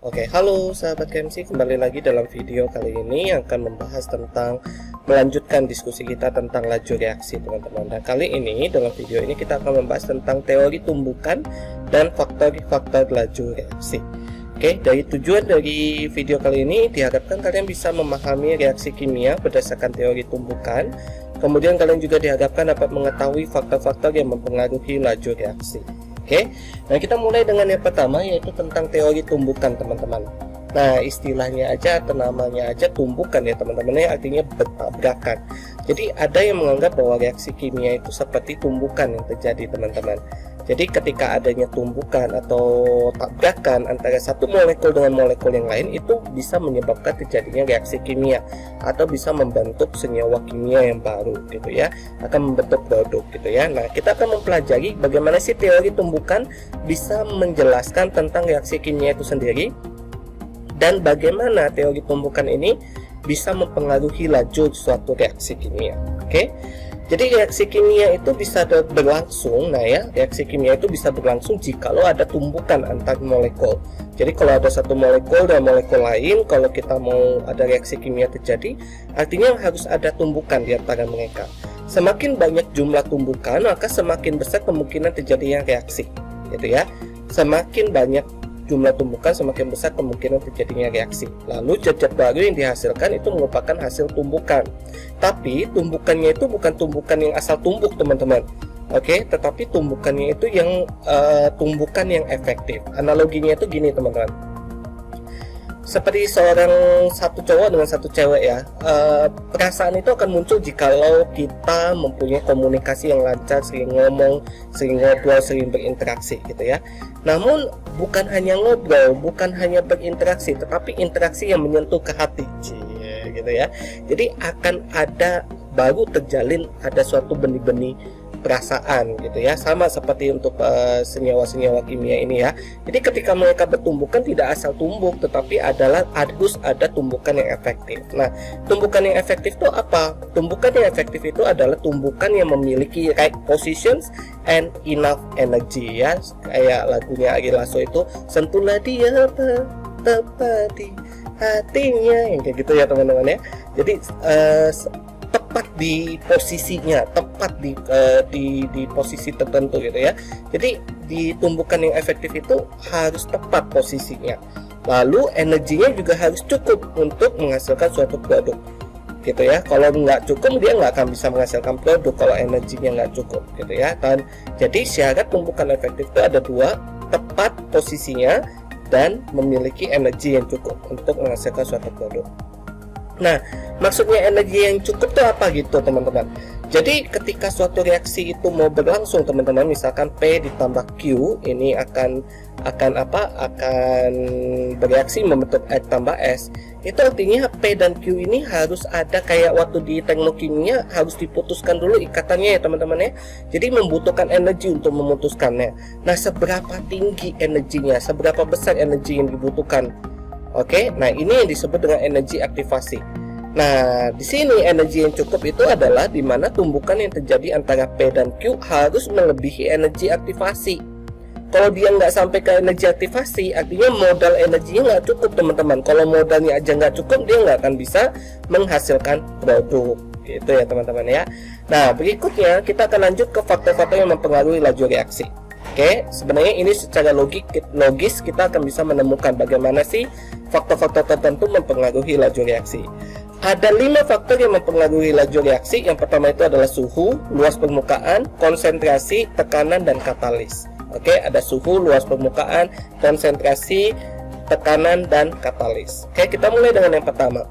Oke, halo sahabat KMC, kembali lagi dalam video kali ini yang akan membahas tentang melanjutkan diskusi kita tentang laju reaksi, teman-teman. Dan kali ini dalam video ini kita akan membahas tentang teori tumbukan dan faktor-faktor laju reaksi. Oke, dari tujuan dari video kali ini diharapkan kalian bisa memahami reaksi kimia berdasarkan teori tumbukan. Kemudian kalian juga diharapkan dapat mengetahui faktor-faktor yang mempengaruhi laju reaksi. Oke, nah kita mulai dengan yang pertama, yaitu tentang teori tumbukan, teman-teman. Nah, istilahnya aja atau namanya aja tumbukan ya teman-teman, ya artinya bertabrakan. Jadi ada yang menganggap bahwa reaksi kimia itu seperti tumbukan yang terjadi, teman-teman. Jadi ketika adanya tumbukan atau tabrakan antara satu molekul dengan molekul yang lain, itu bisa menyebabkan terjadinya reaksi kimia atau bisa membentuk senyawa kimia yang baru gitu ya, akan membentuk produk gitu ya. Nah, kita akan mempelajari bagaimana sih teori tumbukan bisa menjelaskan tentang reaksi kimia itu sendiri, dan bagaimana teori tumbukan ini bisa mempengaruhi laju suatu reaksi kimia. Oke. Jadi reaksi kimia itu bisa berlangsung, reaksi kimia itu bisa berlangsung jikalau ada tumbukan antar molekul. Jadi kalau ada satu molekul dan molekul lain, kalau kita mau ada reaksi kimia terjadi, artinya harus ada tumbukan di antara mereka. Semakin banyak jumlah tumbukan, maka semakin besar kemungkinan terjadinya reaksi, gitu ya. Semakin banyak jumlah tumbukan, semakin besar kemungkinan terjadinya reaksi. Lalu zat-zat baru yang dihasilkan itu merupakan hasil tumbukan. Tapi tumbukannya itu bukan tumbukan yang asal tumbuh, teman-teman. Oke, tetapi tumbukannya itu yang tumbukan yang efektif. Analoginya itu gini, teman-teman. Seperti satu cowok dengan satu cewek ya, perasaan itu akan muncul jikalau kita mempunyai komunikasi yang lancar, sering ngomong, sering ngobrol, sering berinteraksi gitu ya. Namun bukan hanya ngobrol, bukan hanya berinteraksi, tetapi interaksi yang menyentuh ke hati, gitu ya. Jadi akan ada baru terjalin ada suatu benih-benih perasaan gitu ya, sama seperti untuk senyawa-senyawa kimia ini ya. Jadi ketika mereka bertumbukan tidak asal tumbuh, tetapi harus ada tumbukan yang efektif. Nah, tumbukan yang efektif itu apa? Tumbukan yang efektif itu adalah tumbukan yang memiliki right positions and enough energy ya. Kayak lagunya Ari Lasso itu, sentuhlah dia tepat di hatinya, yang kayak gitu ya teman-teman ya. Jadi tepat di posisinya, tepat di posisi tertentu gitu ya. Jadi di tumbukan yang efektif itu harus tepat posisinya. Lalu energinya juga harus cukup untuk menghasilkan suatu produk, gitu ya. Kalau nggak cukup dia nggak akan bisa menghasilkan produk kalau energinya nggak cukup, gitu ya. Dan jadi syarat tumbukan efektif itu ada dua, tepat posisinya dan memiliki energi yang cukup untuk menghasilkan suatu produk. Nah, maksudnya energi yang cukup itu apa gitu teman-teman. Jadi ketika suatu reaksi itu mau berlangsung teman-teman, misalkan P ditambah Q ini akan bereaksi membentuk X tambah S. Itu artinya P dan Q ini harus ada kayak waktu di teknik kimia harus diputuskan dulu ikatannya ya teman-teman ya. Jadi membutuhkan energi untuk memutuskannya. Nah, seberapa tinggi energinya, seberapa besar energi yang dibutuhkan. Oke, nah ini yang disebut dengan energi aktivasi. Nah, di sini energi yang cukup itu adalah di mana tumbukan yang terjadi antara P dan Q harus melebihi energi aktivasi. Kalau dia nggak sampai ke energi aktivasi, artinya modal energinya nggak cukup teman-teman. Kalau modalnya aja nggak cukup, dia nggak akan bisa menghasilkan produk. Gitu ya teman-teman ya. Nah, berikutnya kita akan lanjut ke faktor-faktor yang mempengaruhi laju reaksi. Oke, sebenarnya ini secara logis kita akan bisa menemukan bagaimana sih faktor-faktor tertentu mempengaruhi laju reaksi. Ada 5 faktor yang mempengaruhi laju reaksi. Yang pertama itu adalah suhu, luas permukaan, konsentrasi, tekanan, dan katalis. Oke, ada suhu, luas permukaan, konsentrasi, tekanan, dan katalis. Oke, kita mulai dengan yang pertama.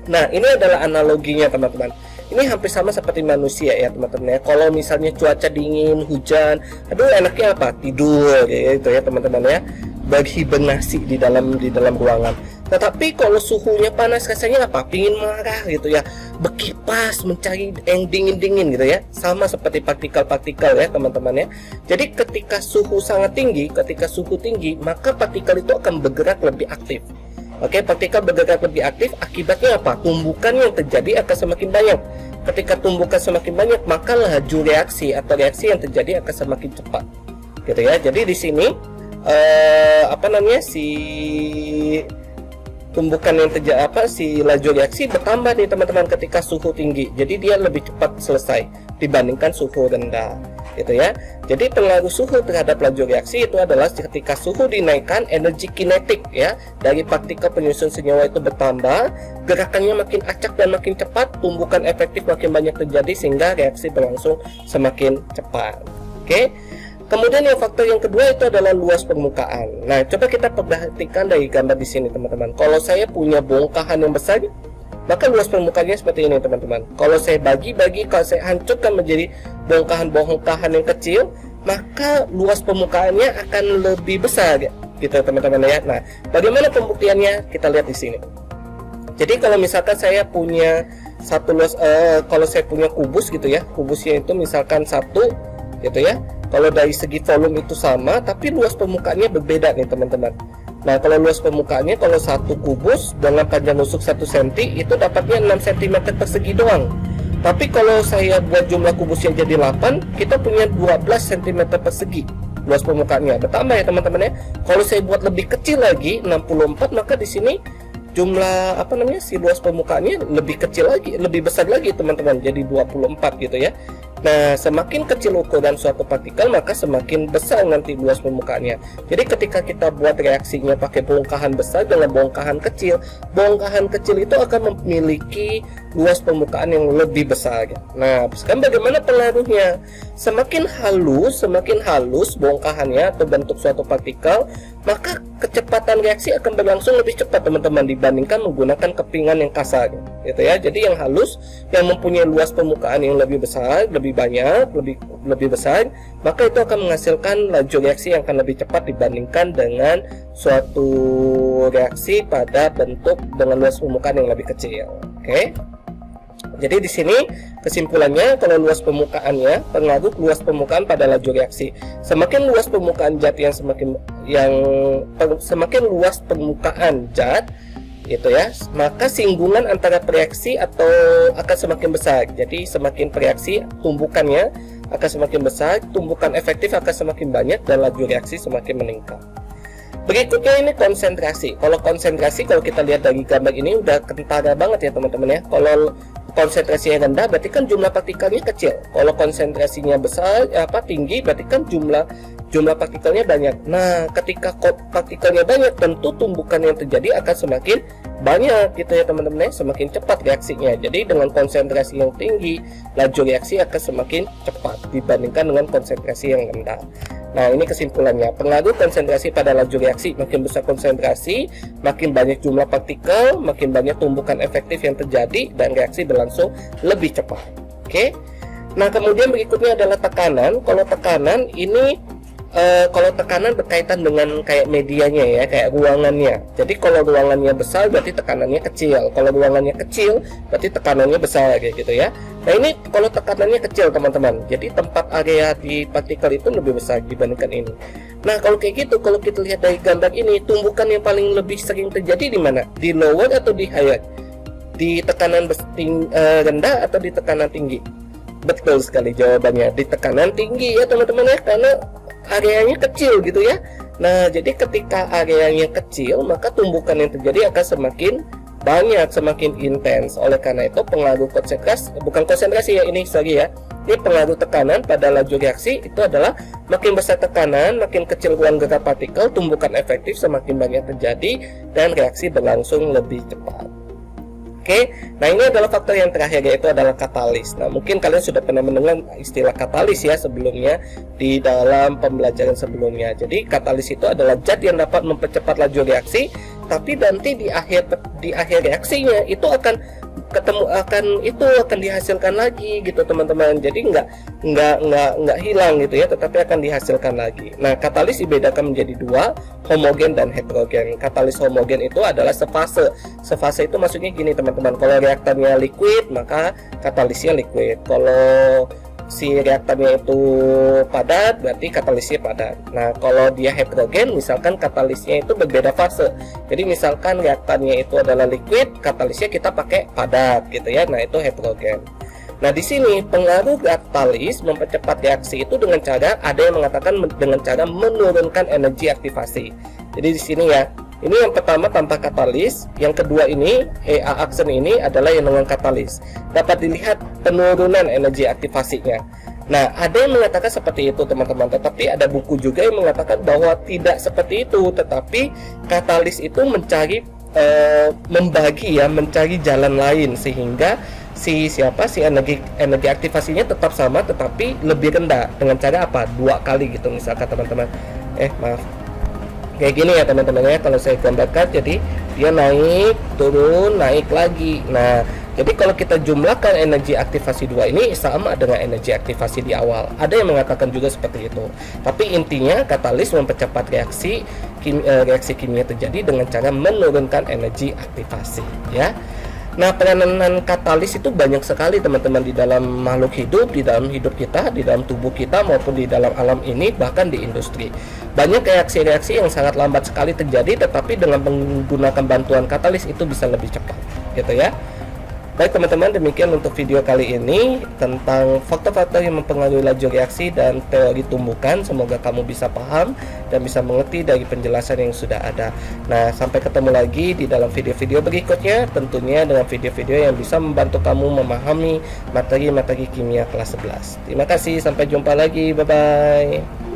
Nah, ini adalah analoginya teman-teman. Ini hampir sama seperti manusia ya teman-teman ya. Kalau misalnya cuaca dingin, hujan, aduh enaknya apa? Tidur gitu ya teman-teman ya. Berhibernasi di dalam ruangan. Tetapi kalau suhunya panas rasanya apa? Pingin marah gitu ya. Berkipas mencari yang dingin-dingin gitu ya. Sama seperti partikel-partikel ya teman-teman ya. Jadi ketika suhu sangat tinggi, ketika suhu tinggi, maka partikel itu akan bergerak lebih aktif. Oke, partikel bergerak lebih aktif, akibatnya apa? Tumbukan yang terjadi akan semakin banyak. Ketika tumbukan semakin banyak, maka laju reaksi atau reaksi yang terjadi akan semakin cepat. Gitu ya. Jadi di sini tumbukan yang si laju reaksi bertambah nih teman-teman ketika suhu tinggi. Jadi dia lebih cepat selesai dibandingkan suhu rendah, gitu ya. Jadi pengaruh suhu terhadap laju reaksi itu adalah ketika suhu dinaikkan, energi kinetik ya dari partikel penyusun senyawa itu bertambah, gerakannya makin acak dan makin cepat, tumbukan efektif makin banyak terjadi sehingga reaksi berlangsung semakin cepat. Oke. Kemudian yang faktor yang kedua itu adalah luas permukaan. Nah, coba kita perhatikan dari gambar di sini teman-teman. Kalau saya punya bongkahan yang besar, maka luas permukaannya seperti ini teman-teman. Kalau saya kalau saya hancurkan menjadi bongkahan-bongkahan yang kecil, maka luas permukaannya akan lebih besar gitu teman-teman ya. Nah, bagaimana pembuktiannya? Kita lihat di sini. Jadi kalau misalkan saya punya kalau saya punya kubus gitu ya, kubusnya itu misalkan 1 gitu ya. Kalau dari segi volume itu sama, tapi luas permukaannya berbeda nih teman-teman. Nah, kalau luas permukaannya, kalau 1 kubus dengan panjang nusuk 1 cm itu dapatnya 6 cm persegi doang. Tapi kalau saya buat jumlah kubusnya jadi 8, kita punya 12 cm persegi luas permukaannya. Bertambah ya teman-teman ya. Kalau saya buat lebih kecil lagi 64, maka di sini jumlah si luas permukaannya lebih kecil lagi, lebih besar lagi teman-teman, jadi 24 gitu ya. Nah, semakin kecil ukuran suatu partikel, maka semakin besar nanti luas permukaannya. Jadi ketika kita buat reaksinya pakai bongkahan besar dengan bongkahan kecil itu akan memiliki luas permukaan yang lebih besar. Nah, sekarang bagaimana pengaruhnya? Semakin halus bongkahannya atau bentuk suatu partikel, maka kecepatan reaksi akan berlangsung lebih cepat teman-teman dibandingkan menggunakan kepingan yang kasar gitu ya. Jadi yang halus, yang mempunyai luas permukaan yang lebih besar, lebih banyak, lebih besar, maka itu akan menghasilkan laju reaksi yang akan lebih cepat dibandingkan dengan suatu reaksi pada bentuk dengan luas permukaan yang lebih kecil. Oke. Jadi di sini kesimpulannya, kalau luas permukaannya, pengaruh luas permukaan pada laju reaksi. Semakin luas permukaan zat semakin luas permukaan zat gitu ya, maka singgungan antara reaksi atau akan semakin besar. Jadi semakin reaksi, tumbukannya akan semakin besar, tumbukan efektif akan semakin banyak, dan laju reaksi semakin meningkat. Berikutnya ini konsentrasi. Kalau konsentrasi, kalau kita lihat dari gambar ini udah kentara banget ya teman-teman ya. Kalau konsentrasinya rendah berarti kan jumlah partikelnya kecil. Kalau konsentrasinya besar tinggi berarti kan jumlah partikelnya banyak. Nah, ketika partikelnya banyak, tentu tumbukan yang terjadi akan semakin banyak gitu ya teman-teman ya, semakin cepat reaksinya. Jadi dengan konsentrasi yang tinggi, laju reaksi akan semakin cepat dibandingkan dengan konsentrasi yang rendah. Nah, ini kesimpulannya, pengaruh konsentrasi pada laju reaksi. Makin besar konsentrasi, makin banyak jumlah partikel, makin banyak tumbukan efektif yang terjadi, dan reaksi berlangsung lebih cepat. Oke. Nah, kemudian berikutnya adalah tekanan. Kalau tekanan ini kalau tekanan berkaitan dengan kayak medianya ya, kayak ruangannya. Jadi kalau ruangannya besar berarti tekanannya kecil. Kalau ruangannya kecil berarti tekanannya besar kayak gitu ya. Nah, ini kalau tekanannya kecil teman-teman, jadi tempat area di partikel itu lebih besar dibandingkan ini. Nah, kalau kayak gitu, kalau kita lihat dari gambar ini, tumbukan yang paling lebih sering terjadi di mana? Di lower atau di higher? Di tekanan rendah atau di tekanan tinggi? Betul sekali jawabannya, di tekanan tinggi ya teman-teman ya, karena areanya kecil gitu ya. Nah, jadi ketika areanya kecil, maka tumbukan yang terjadi akan semakin banyak, semakin intens. Oleh karena itu pengaruh konsentrasi ya ini, sorry ya. Ini pengaruh tekanan pada laju reaksi itu adalah makin besar tekanan, makin kecil ruang gerak partikel, tumbukan efektif semakin banyak terjadi, dan reaksi berlangsung lebih cepat. Oke, nah ini adalah faktor yang terakhir, yaitu adalah katalis. Nah, mungkin kalian sudah pernah mendengar istilah katalis ya sebelumnya di dalam pembelajaran sebelumnya. Jadi katalis itu adalah zat yang dapat mempercepat laju reaksi, tapi nanti di akhir reaksinya itu akan dihasilkan lagi gitu teman-teman. Jadi nggak hilang gitu ya, tetapi akan dihasilkan lagi. Nah, katalis dibedakan menjadi 2, homogen dan heterogen. Katalis homogen itu adalah sefase. Sefase itu maksudnya gini teman-teman, kalau reaktannya liquid maka katalisnya liquid. Kalau si reaktannya itu padat berarti katalisnya padat. Nah, kalau dia heterogen, misalkan katalisnya itu berbeda fase. Jadi misalkan reaktannya itu adalah liquid, katalisnya kita pakai padat gitu ya. Nah, itu heterogen. Nah, di sini pengaruh katalis mempercepat reaksi itu dengan cara, ada yang mengatakan dengan cara menurunkan energi aktivasi. Jadi di sini ya, ini yang pertama tanpa katalis, yang kedua ini EA aksen ini adalah yang dengan katalis. Dapat dilihat penurunan energi aktivasinya. Nah, ada yang mengatakan seperti itu teman-teman, tetapi ada buku juga yang mengatakan bahwa tidak seperti itu, tetapi katalis itu mencari jalan lain sehingga si energi aktivasinya tetap sama tetapi lebih rendah dengan cara apa? 2 kali gitu misalkan teman-teman. Maaf. Kayak gini ya teman-teman ya, kalau saya gambarkan, jadi dia naik, turun, naik lagi. Nah, jadi kalau kita jumlahkan energi aktivasi 2 ini sama dengan energi aktivasi di awal. Ada yang mengatakan juga seperti itu. Tapi intinya katalis mempercepat reaksi kimia terjadi dengan cara menurunkan energi aktivasi ya. Nah, peranan katalis itu banyak sekali teman-teman di dalam makhluk hidup, di dalam hidup kita, di dalam tubuh kita maupun di dalam alam ini, bahkan di industri. Banyak reaksi-reaksi yang sangat lambat sekali terjadi, tetapi dengan menggunakan bantuan katalis itu bisa lebih cepat, gitu ya. Baik teman-teman, demikian untuk video kali ini tentang faktor-faktor yang mempengaruhi laju reaksi dan teori tumbukan. Semoga kamu bisa paham dan bisa mengerti dari penjelasan yang sudah ada. Nah, sampai ketemu lagi di dalam video-video berikutnya, tentunya dengan video-video yang bisa membantu kamu memahami materi-materi kimia kelas 11. Terima kasih, sampai jumpa lagi, bye-bye.